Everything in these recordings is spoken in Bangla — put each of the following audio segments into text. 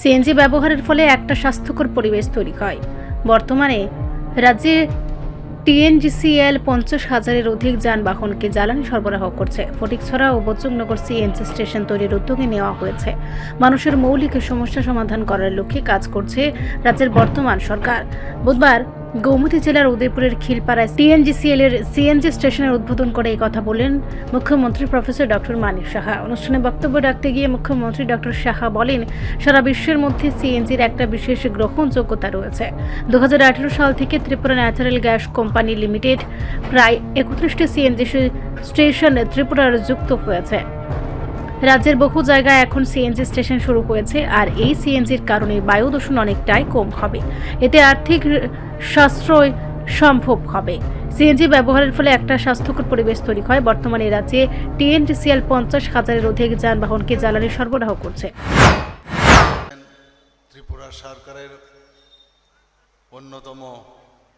সিএনজি ব্যবহারের ফলে একটা স্বাস্থ্যকর পরিবেশ তৈরি হয়। বর্তমানে রাজ্যে টিএনজিসিএল 50,000-এর অধিক যানবাহনকে জ্বালানি সরবরাহ করছে। ফটিকছড়া ও বজরংনগর সিএনজি স্টেশন তৈরির উদ্যোগে নেওয়া হয়েছে। মানুষের মৌলিক সমস্যা সমাধান করার লক্ষ্যে কাজ করছে রাজ্যের বর্তমান সরকার। বুধবার গোমতী জেলার উদয়পুরের খিলপাড়ায় টিএনজিসিএল এর সিএনজি স্টেশনের উদ্বোধন করে এই কথা বলেন মুখ্যমন্ত্রী প্রফেসর ডক্টর মানিক সাহা। অনুষ্ঠানে বক্তব্য রাখতে গিয়ে মুখ্যমন্ত্রী ডক্টর সাহা বলেন, সারা বিশ্বের মধ্যে সিএনজির একটা বিশেষ গ্রহণযোগ্যতা রয়েছে। 2018 সাল থেকে Tripura natural gas company limited প্রায় 31টি সিএনজি স্টেশন ত্রিপুরার যুক্ত হয়েছে। রাজ্যের বহু জায়গায় এখন সিএনজি স্টেশন শুরু হয়েছে, আর এই সিএনজির কারণে বায়ু দূষণ অনেকটাই কম হবে। এতে আর্থিক সাশ্রয় সম্ভব হবে। সিএনজি ব্যবহারের ফলে একটা স্বাস্থ্যকর পরিবেশ তৈরি হয়। বর্তমানে রাজ্যে টিএনজিসিএল 50,000-এর অধিক যানবাহনকে জ্বালানি সরবরাহ করছে। ত্রিপুরা সরকারের অন্যতম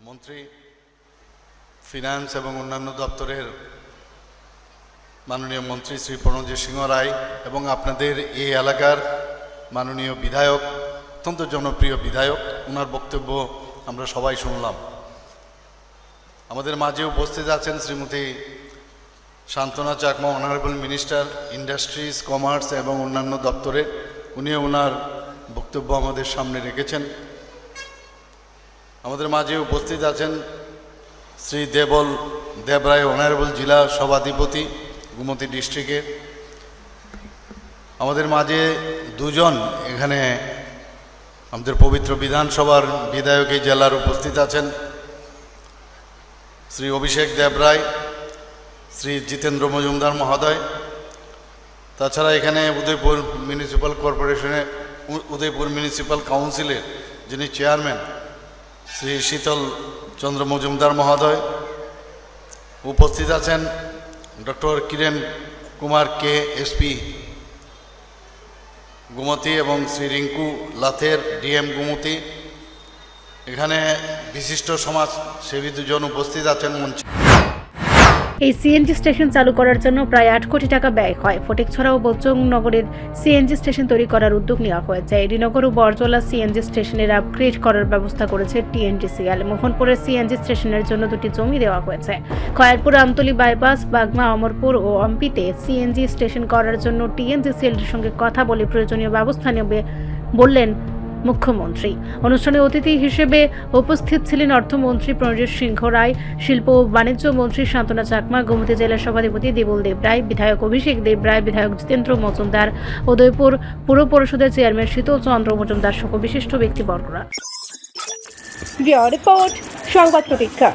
মন্ত্রী, ফিনান্স এবং অন্যান্য দপ্তরের মাননীয় মন্ত্রী শ্রী প্রণজিৎ সিংহ রায় এবং আপনাদের এই এলাকার মাননীয় বিধায়ক, অত্যন্ত জনপ্রিয় বিধায়ক, ওনার বক্তব্য আমরা সবাই শুনলাম। আমাদের মাঝে উপস্থিত আছেন Shrimati Santana Chakma, honourable minister industries, commerce এবং অন্যান্য দপ্তরের। উনিও ওনার বক্তব্য আমাদের সামনে রেখেছেন। আমাদের মাঝে উপস্থিত আছেন শ্রী দেবরায়, অনারেবল জেলা সভাধিপতি গোমতী ডিস্ট্রিক্টের। আমাদের মাঝে দুজন এখানে আমাদের পবিত্র বিধানসভার বিধায়ক এই জেলার উপস্থিত আছেন, শ্রী অভিষেক দেবরায়, শ্রী জিতেন্দ্র মজুমদার মহোদয়। তাছাড়া এখানে উদয়পুর মিউনিসিপ্যাল কর্পোরেশনের উদয়পুর মিউনিসিপ্যাল কাউন্সিলের যিনি চেয়ারম্যান শ্রী শীতল চন্দ্র মজুমদার মহোদয়। উপস্থিত আছেন ডক্টর কিরণ কুমার কে, এসপি গোমতী, এবং শ্রী রিঙ্কু লাথের, ডিএম গোমতী। এখানে বিশিষ্ট সমাজসেবী দুজন উপস্থিত আছেন মঞ্চে। এই সিএনজি স্টেশন চালু করার জন্য প্রায় 8 কোটি টাকা ব্যয় হয়। ফটিকছড়া ও বজরংনগরের সিএনজি স্টেশন তৈরি করার উদ্যোগ নেওয়া হয়েছে। এডিনগর ও বরজলা সিএনজি স্টেশনের আপগ্রেড করার ব্যবস্থা করেছে টিএনজিসিএল। মোহনপুরের সিএনজি স্টেশনের জন্য 2টি জমি দেওয়া হয়েছে। খয়ারপুর, আমতলী বাইপাস, বাগমা, অমরপুর ও অম্পিতে সিএনজি স্টেশন করার জন্য টিএনজিসিএল এর সঙ্গে কথা বলে প্রয়োজনীয় ব্যবস্থা নেবে বললেন মুখ্যমন্ত্রী। অনুষ্ঠানে অতিথি হিসেবে উপস্থিত ছিলেন অর্থমন্ত্রী প্রণজিৎ সিংহ রায়, শিল্প ও বাণিজ্য মন্ত্রী শান্তনা চাকমা, গোমতী জেলা সভাধিপতি দেবল দেবরায়, বিধায়ক অভিষেক দেবরায়, বিধায়ক জিতেন্দ্র মজুমদার, উদয়পুর পুর পরিষদের চেয়ারম্যান শীতল চন্দ্র মজুমদার সহ বিশিষ্ট ব্যক্তিবর্গরা। রিপোর্ট সংবাদ প্রতীক্ষা।